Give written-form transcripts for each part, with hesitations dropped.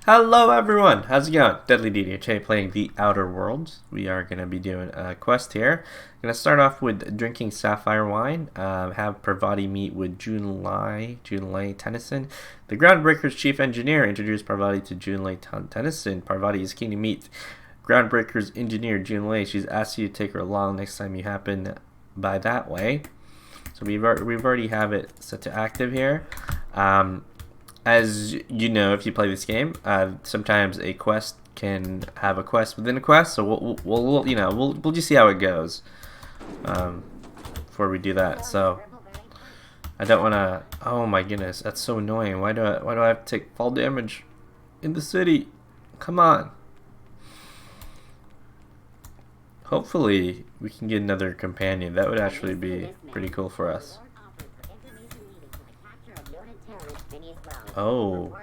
Hello everyone, how's it going? Deadly DDHA playing The Outer Worlds. We are going to be doing a quest here. I'm going to start off with drinking Sapphire wine, have Parvati meet with Junlei Tennyson. The Groundbreaker's chief engineer introduced Parvati to Junlei Tennyson. Parvati is keen to meet Groundbreaker's engineer Junlei. She's asked you to take her along next time you happen by that way. So we've already have it set to active here. As you know, if you play this game, sometimes a quest can have a quest within a quest. So we'll just see how it goes before we do that. So I don't want to. Oh my goodness, that's so annoying. Why do I have to take fall damage in the city? Come on. Hopefully we can get another companion. That would actually be pretty cool for us. Oh,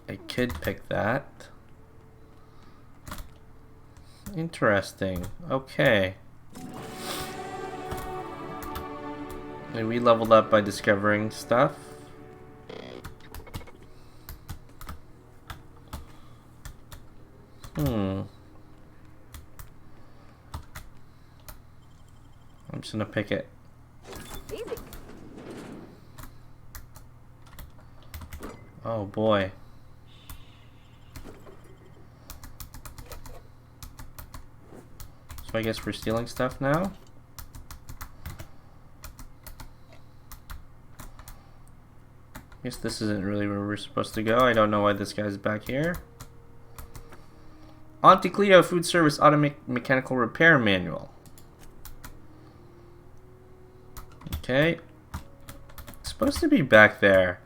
I could pick that. Interesting. Okay. And we leveled up by discovering stuff. I'm just gonna pick it. Oh boy. So I guess we're stealing stuff now? Guess this isn't really where we're supposed to go. I don't know why this guy's back here. Auntie Cleo Food Service Mechanical Repair Manual. Okay. It's supposed to be back there.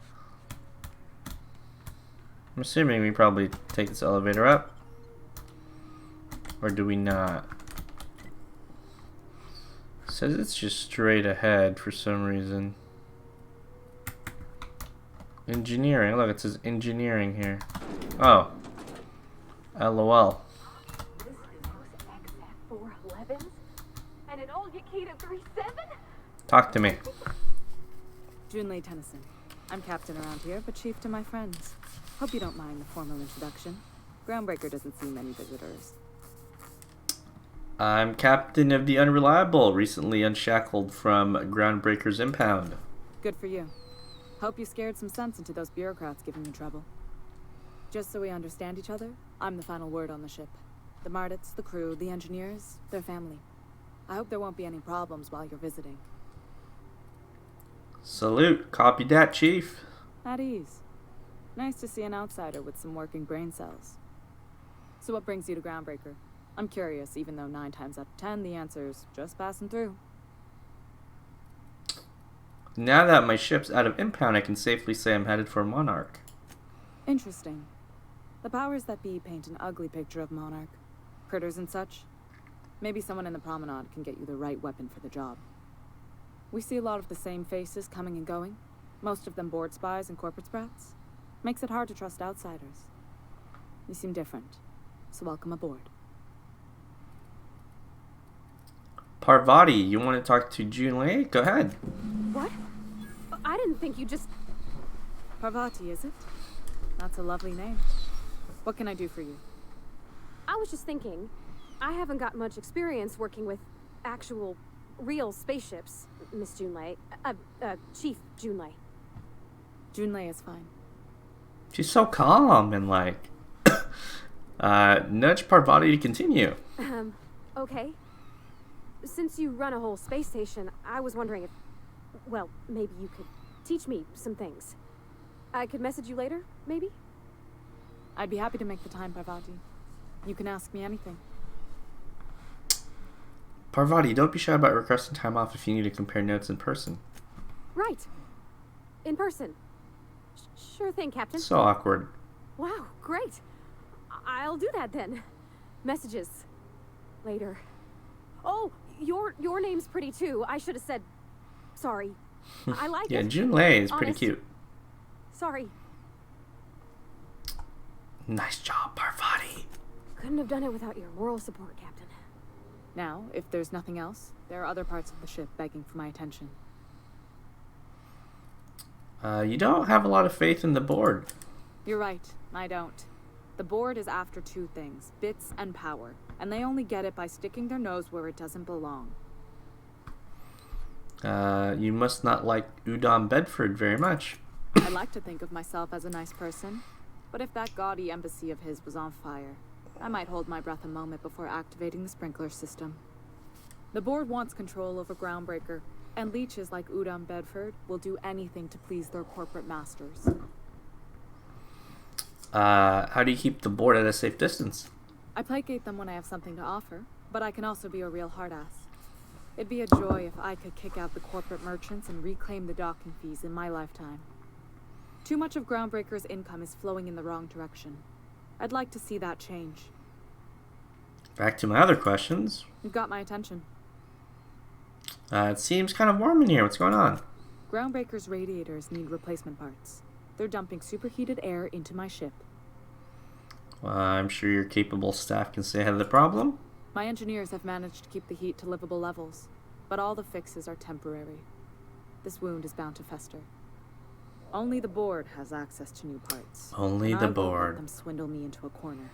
I'm assuming we probably take this elevator up. Or do we not? It says it's just straight ahead for some reason. Engineering. Look, it says engineering here. Oh. LOL. This is those XF411s? And it all get keyed at 37? Talk to me. Junlei Tennyson. I'm captain around here, but chief to my friends. Hope you don't mind the formal introduction. Groundbreaker doesn't see many visitors. I'm captain of the Unreliable, recently unshackled from Groundbreaker's impound. Good for you. Hope you scared some sense into those bureaucrats giving you trouble. Just so we understand each other, I'm the final word on the ship. The Mardits, the crew, the engineers, their family. I hope there won't be any problems while you're visiting. Salute. Copy that, Chief. At ease. Nice to see an outsider with some working brain cells. So what brings you to Groundbreaker? I'm curious, even though 9 times out of 10 the answer's just passing through. Now that my ship's out of impound, I can safely say I'm headed for Monarch. Interesting. The powers that be paint an ugly picture of Monarch. Critters and such. Maybe someone in the promenade can get you the right weapon for the job. We see a lot of the same faces coming and going. Most of them board spies and corporate sprats. Makes it hard to trust outsiders. You seem different, so welcome aboard. Parvati, you want to talk to Junlei? Go ahead. What? I didn't think you just... Parvati, is it? That's a lovely name. What can I do for you? I was just thinking, I haven't got much experience working with actual, real spaceships, Miss Junlei. Chief Junlei. Junlei is fine. She's so calm and like... nudge Parvati to continue. Okay. Since you run a whole space station, I was wondering if... Well, maybe you could teach me some things. I could message you later, maybe? I'd be happy to make the time, Parvati. You can ask me anything. Parvati, don't be shy about requesting time off if you need to compare notes in person. Right. In person. Sure thing, Captain. So awkward. Wow, great. I'll do that then. Messages. Later. Oh, your name's pretty too. I should have said sorry. I like Yeah, it. Junlei is pretty Honest. cute. Sorry. Nice job, Parvati. Couldn't have done it without your moral support, Captain. Now, if there's nothing else, there are other parts of the ship begging for my attention. You don't have a lot of faith in the board. You're right, I don't. The board is after two things, bits and power, and they only get it by sticking their nose where it doesn't belong. You must not like Udon Bedford very much. I like to think of myself as a nice person, but if that gaudy embassy of his was on fire, I might hold my breath a moment before activating the sprinkler system. The board wants control over Groundbreaker, and leeches like Udon Bedford will do anything to please their corporate masters. How do you keep the board at a safe distance? I placate them when I have something to offer, but I can also be a real hard-ass. It'd be a joy if I could kick out the corporate merchants and reclaim the docking fees in my lifetime. Too much of Groundbreaker's income is flowing in the wrong direction. I'd like to see that change. Back to my other questions. You've got my attention. It seems kind of warm in here. What's going on? Groundbreaker's radiators need replacement parts. They're dumping superheated air into my ship. I'm sure your capable staff can stay ahead of the problem. My engineers have managed to keep the heat to livable levels, but all the fixes are temporary. This wound is bound to fester. Only the board has access to new parts. Only and the I won't board. let them swindle me into a corner.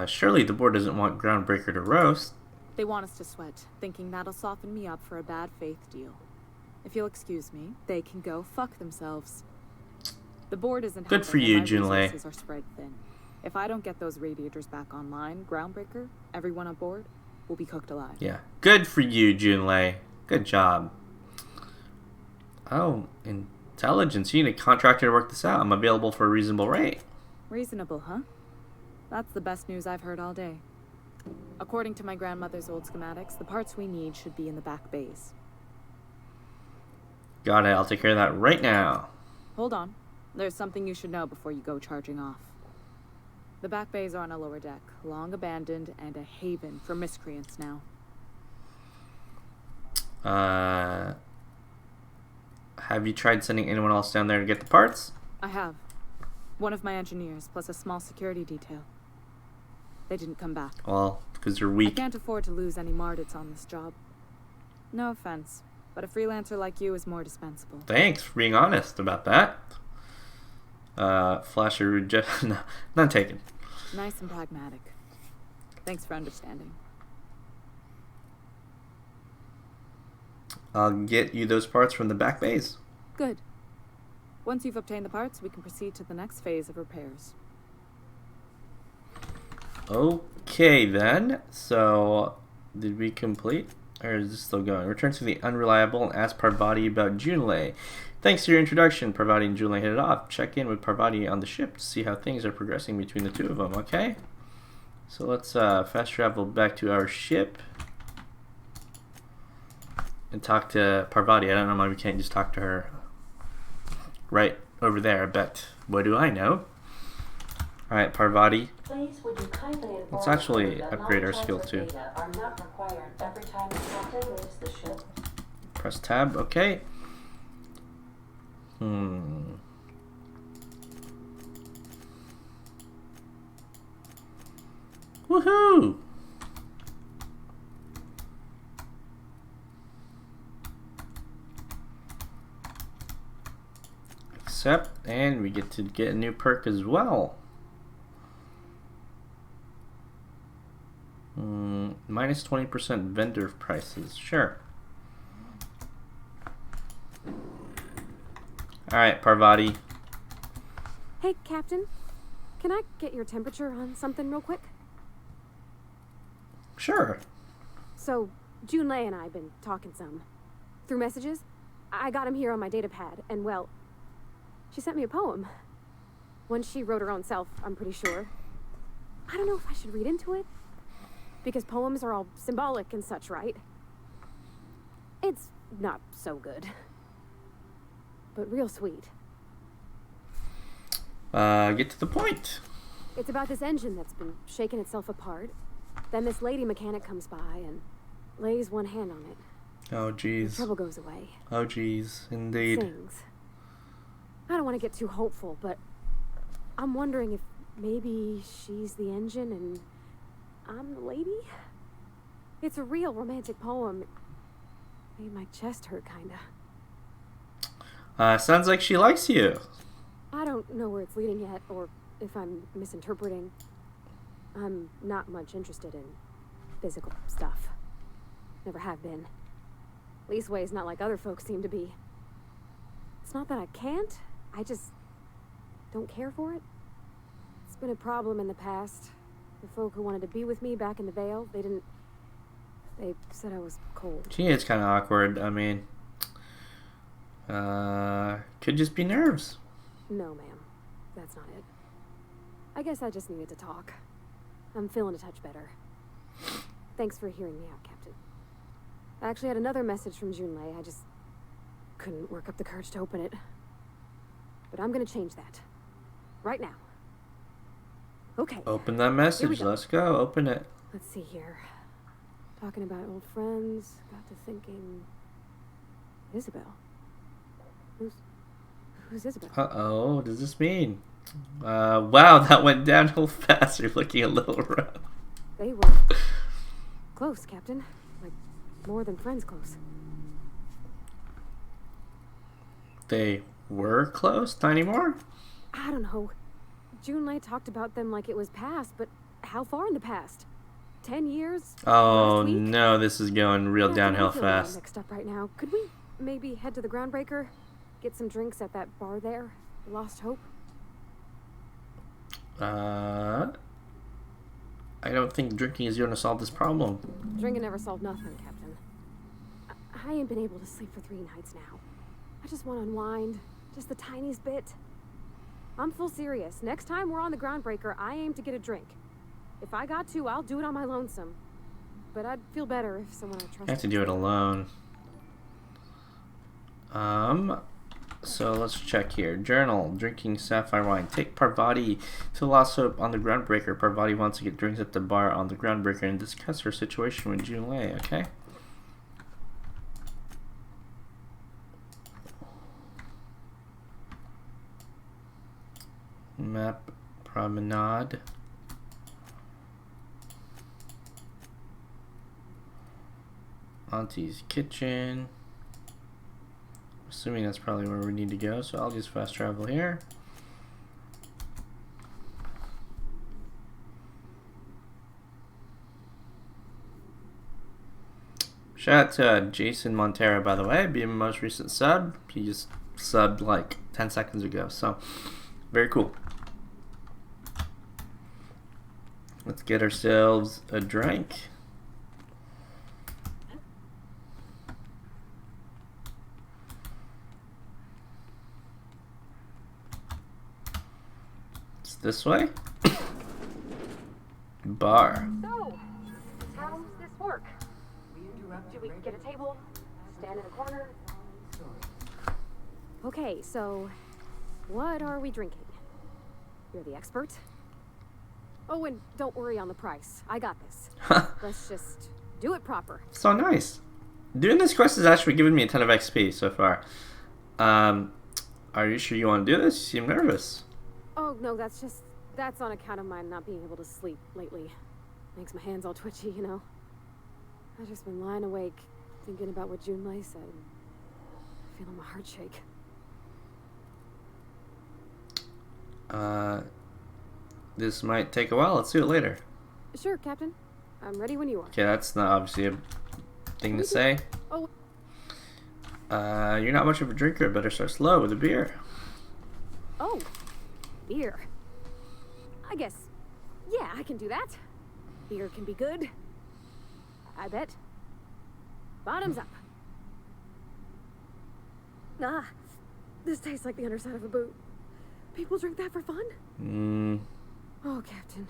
Surely the board doesn't want Groundbreaker to roast. They want us to sweat, thinking that'll soften me up for a bad faith deal. If you'll excuse me, they can go fuck themselves. The board isn't Good for you, and my Junlei. resources are spread thin. If I don't get those radiators back online, Groundbreaker, everyone on board, will be cooked alive. Yeah. Good for you, Junlei. Good job. Oh, intelligence. You need a contractor to work this out. I'm available for a reasonable rate. Reasonable, huh? That's the best news I've heard all day. According to my grandmother's old schematics, the parts we need should be in the back bays. Got it. I'll take care of that right now. Hold on. There's something you should know before you go charging off. The back bays are on a lower deck, long abandoned and a haven for miscreants now. Have you tried sending anyone else down there to get the parts? I have. One of my engineers, plus a small security detail. They didn't come back. Well, because you're I weak. can't afford to lose any Mardits on this job. No offense, but a freelancer like you is more dispensable. Thanks for being honest about that. Flasher, no, none taken. Nice and pragmatic. Thanks for understanding. I'll get you those parts from the back bays. Good. Once you've obtained the parts, we can proceed to the next phase of repairs. Okay, then. So, did we complete? Or is this still going? Return to the Unreliable and ask Parvati about Junlei. Thanks to your introduction, Parvati and Junlei hit it off. Check in with Parvati on the ship to see how things are progressing between the two of them, okay? So let's fast travel back to our ship and talk to Parvati. I don't know why we can't just talk to her right over there, but what do I know? Alright, Parvati. Please, would you kindly inform Let's actually that upgrade our non-transfer skill too. data are not required every time the captain leaves the ship. Press tab, okay. Woohoo! Accept, and we get to get a new perk as well. Minus 20% vendor prices, sure. Alright, Parvati. Hey, Captain. Can I get your temperature on something real quick? Sure. So, Junlei and I have been talking some. Through messages. I got him here on my data pad, and well, she sent me a poem. One she wrote her own self, I'm pretty sure. I don't know if I should read into it. Because poems are all symbolic and such, right? It's not so good. But real sweet. Get to the point. It's about this engine that's been shaking itself apart. Then this lady mechanic comes by and lays one hand on it. Oh, jeez. Trouble goes away. Oh, jeez. Indeed. Sings. I don't want to get too hopeful, but I'm wondering if maybe she's the engine and I'm the lady? It's a real romantic poem. Made my chest hurt, kinda. Sounds like she likes you. don't know where it's leading yet, or if I'm misinterpreting. I'm not much interested in physical stuff. Never have been. Leastway's not like other folks seem to be. It's not that I can't, I just don't care for it. It's been a problem in the past. The folk who wanted to be with me back in the Vale, they said I was cold. Gee, it's kind of awkward. I mean, could just be nerves. No, ma'am. That's not it. I guess I just needed to talk. I'm feeling a touch better. Thanks for hearing me out, Captain. I actually had another message from Junlei. I just couldn't work up the courage to open it. But I'm gonna change that. Right now. Okay. Open that message. go. Let's go. Open it. Let's see here. Talking about old friends, got to thinking... Isabel. Who's Isabel? Uh-oh. What does this mean? Wow, that went downhill fast. You're looking a little rough. They were close, Captain. Like, more than friends close. They were close? Not anymore? I don't know. Junlei talked about them like it was past, but how far in the past? 10 years? Oh Last week? no, this is going real Captain, downhill I'm feeling all fast. mixed up right now. Could we maybe head to the Groundbreaker? Get some drinks at that bar there? Lost Hope? I don't think drinking is going to solve this problem. Drinking never solved nothing, Captain. I ain't been able to sleep for 3 nights now. I just want to unwind. Just the tiniest bit. I'm full serious. Next time we're on the Groundbreaker, I aim to get a drink. If I got to, I'll do it on my lonesome. But I'd feel better if someone I trusted. I have to do it alone. So let's check here. Journal. Drinking Sapphire wine. Take Parvati to Lost Hope on the Groundbreaker. Parvati wants to get drinks at the bar on the Groundbreaker and discuss her situation with Junlei, okay? Map Promenade. Auntie's Kitchen. Assuming that's probably where we need to go, so I'll just fast travel here. Shout out to Jason Montero, by the way, being my most recent sub. He just subbed like 10 seconds ago, so very cool. Let's get ourselves a drink. It's this way. Bar. So, how does this work? Do we get a table? Stand in a corner? Okay, so what are we drinking? You're the expert. Oh, and don't worry on the price. I got this. Let's just do it proper. So nice. Doing this quest has actually given me a ton of XP so far. Are you sure you want to do this? You seem nervous. Oh, no, that's on account of my not being able to sleep lately. Makes my hands all twitchy, you know. I've just been lying awake, thinking about what Junlei said, and feeling my heart shake. This might take a while. Let's do it later. Sure, Captain. I'm ready when you are. Okay, that's not obviously a thing to say. Oh, You're not much of a drinker. Better start slow with a beer. oh, beer. I guess, yeah, I can do that. Beer can be good. I bet. Bottoms up. Ah, this tastes like the underside of a boot. People drink that for fun? Oh, Captain.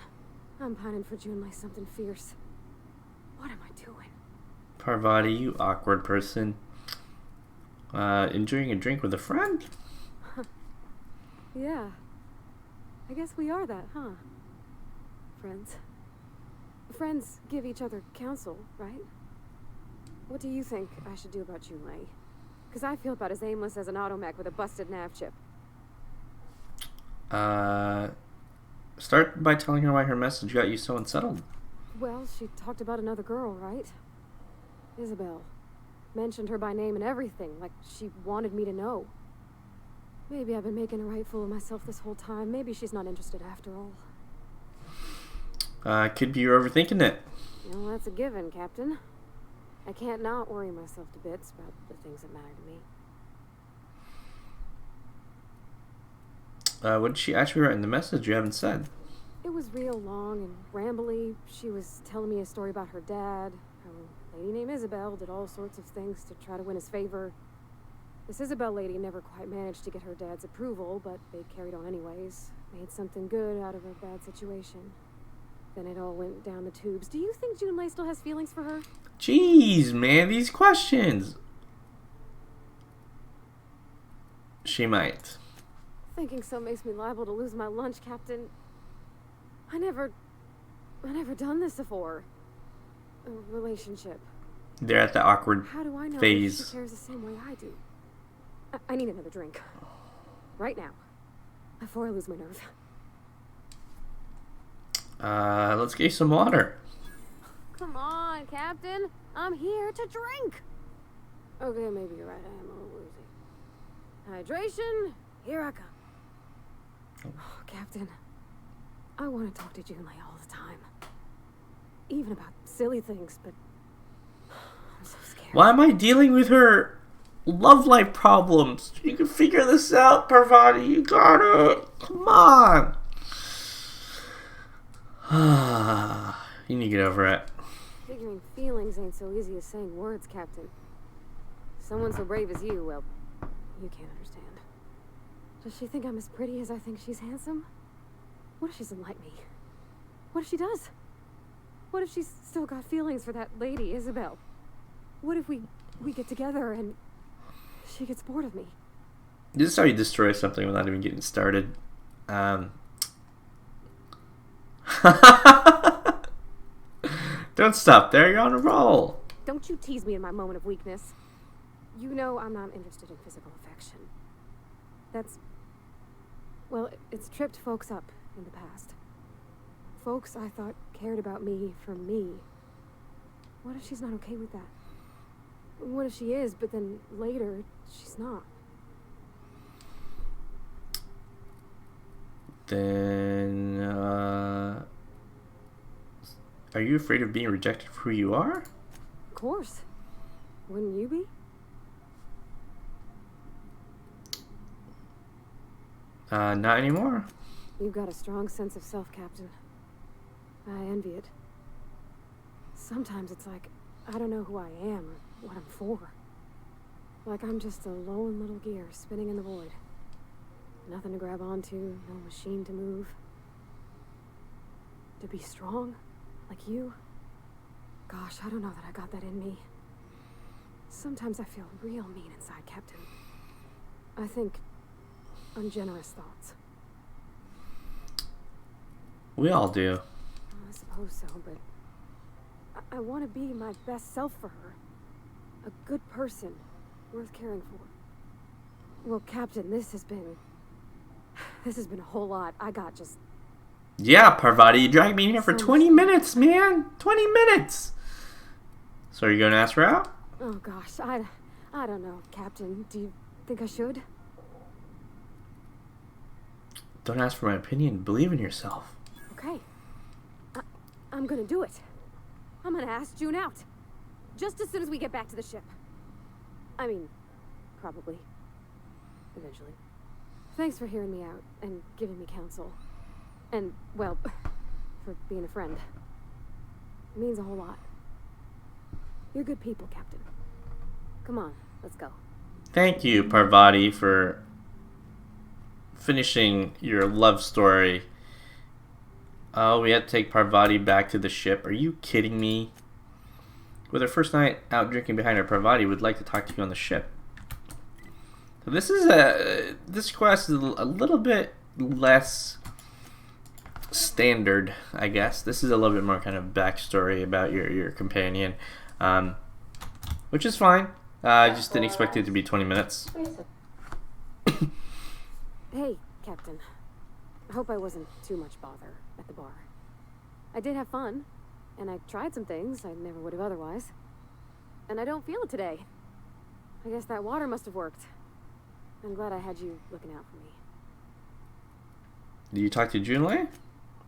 I'm pining for Junlei something fierce. What am I doing? Parvati, you awkward person. Enjoying a drink with a friend? Yeah. I guess we are that, huh? Friends. Friends give each other counsel, right? What do you think I should do about Junlei? Because I feel about as aimless as an automech with a busted nav chip. Start by telling her why her message got you so unsettled. Well, she talked about another girl, right? Isabel. Mentioned her by name and everything, like she wanted me to know. Maybe I've been making a right fool of myself this whole time. Maybe she's not interested after all. Could be you're overthinking it. Well, that's a given, Captain. I can't not worry myself to bits about the things that matter to me. What did she actually write in the message you haven't said? It was real long and rambly. She was telling me a story about her dad, how a lady named Isabel did all sorts of things to try to win his favor. This Isabel lady never quite managed to get her dad's approval, but they carried on anyways. Made something good out of a bad situation. Then it all went down the tubes. Do you think Junlei still has feelings for her? Jeez, man, these questions. She might. Thinking so makes me liable to lose my lunch, Captain. I never done this before. A relationship. They're at the awkward How do I know phase. if she cares the same way I do? I need another drink. Right now. Before I lose my nerve. Let's get you some water. Come on, Captain. I'm here to drink. Okay, maybe you're right. I am a little woozy. Hydration, here I come. Oh, Captain, I want to talk to Junlei all the time. Even about silly things, but I'm so scared. Why am I dealing with her love life problems? You can figure this out, Parvati. You got it. Come on. You need to get over it. Figuring feelings ain't so easy as saying words, Captain. Someone so brave as you, well, you can't understand. Does she think I'm as pretty as I think she's handsome? What if she doesn't like me? What if she does? What if she's still got feelings for that lady, Isabel? What if we get together and she gets bored of me? This is how you destroy something without even getting started. Don't stop there, you're on a roll. Don't you tease me in my moment of weakness. You know I'm not interested in physical affection. Well, it's tripped folks up in the past. Folks I thought cared about me for me. What if she's not okay with that? What if she is, but then later, she's not? Then, are you afraid of being rejected for who you are? Of course. Wouldn't you be? Not anymore. You've got a strong sense of self, Captain. I envy it. Sometimes it's like I don't know who I am or what I'm for. Like I'm just a lone little gear spinning in the void. Nothing to grab onto, no machine to move. To be strong, like you? Gosh, I don't know that I got that in me. Sometimes I feel real mean inside, Captain. I think ungenerous thoughts. We all do. I suppose so, but I want to be my best self for her. A good person, worth caring for. Well, Captain, this has been a whole lot. I got just... Yeah, Parvati, you dragged me in here for So 20 much- minutes, man. 20 minutes. So are you going to ask her out? Oh gosh, I don't know, Captain. Do you think I should? Don't ask for my opinion. Believe in yourself. Okay. I'm gonna do it. I'm gonna ask June out. Just as soon as we get back to the ship. I mean, probably. Eventually. Thanks for hearing me out and giving me counsel. And, well, for being a friend. It means a whole lot. You're good people, Captain. Come on, let's go. Thank you, Parvati, for finishing your love story. Oh, we had to take Parvati back to the ship. Are you kidding me? With her first night out drinking behind her, Parvati would like to talk to you on the ship. So this quest is a little bit less standard, I guess. This is a little bit more kind of backstory about your companion, which is fine. I just didn't expect it to be 20 minutes. Hey, Captain. I hope I wasn't too much bother at the bar. I did have fun, and I tried some things I never would have otherwise. And I don't feel it today. I guess that water must have worked. I'm glad I had you looking out for me. Did you talk to Junlei?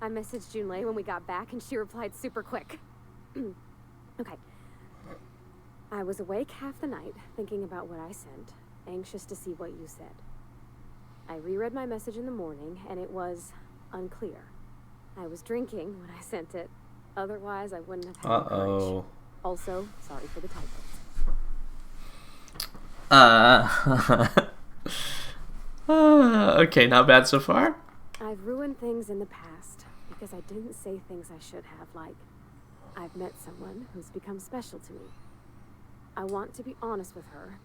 I messaged Junlei when we got back, and she replied super quick. Okay. I was awake half the night, thinking about what I sent, anxious to see what you said. I reread my message in the morning, and it was unclear. I was drinking when I sent it. Otherwise, I wouldn't have had the courage. Also, sorry for the typos. Okay, not bad so far. I've ruined things in the past because I didn't say things I should have, like, I've met someone who's become special to me. I want to be honest with her,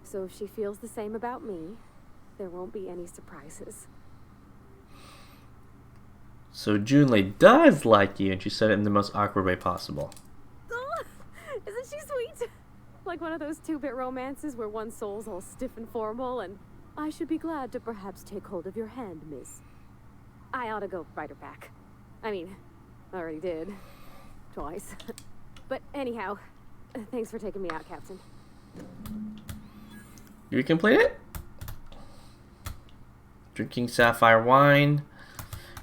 so if she feels the same about me, there won't be any surprises. So Junlei does like you, and she said it in the most awkward way possible. Isn't she sweet? Like one of those 2-bit romances where one soul's all stiff and formal, and I should be glad to perhaps take hold of your hand, miss. I ought to go write her back. I mean, I already did. Twice. But anyhow, thanks for taking me out, Captain. You complete it? Drinking Sapphire wine.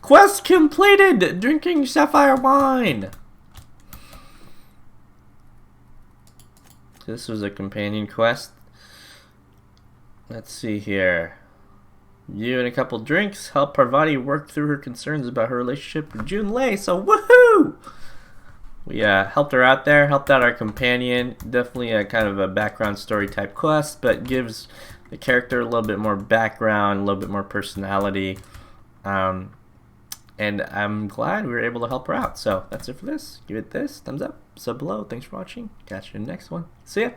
Quest completed! Drinking Sapphire wine! This was a companion quest. Let's see here. You and a couple drinks help Parvati work through her concerns about her relationship with Junlei, so woohoo! We helped her out there, helped out our companion. Definitely a kind of a background story type quest, but gives the character a little bit more background, a little bit more personality. And I'm glad we were able to help her out. So that's it for this. Give it this thumbs up, sub below. Thanks for watching. Catch you in the next one. See ya.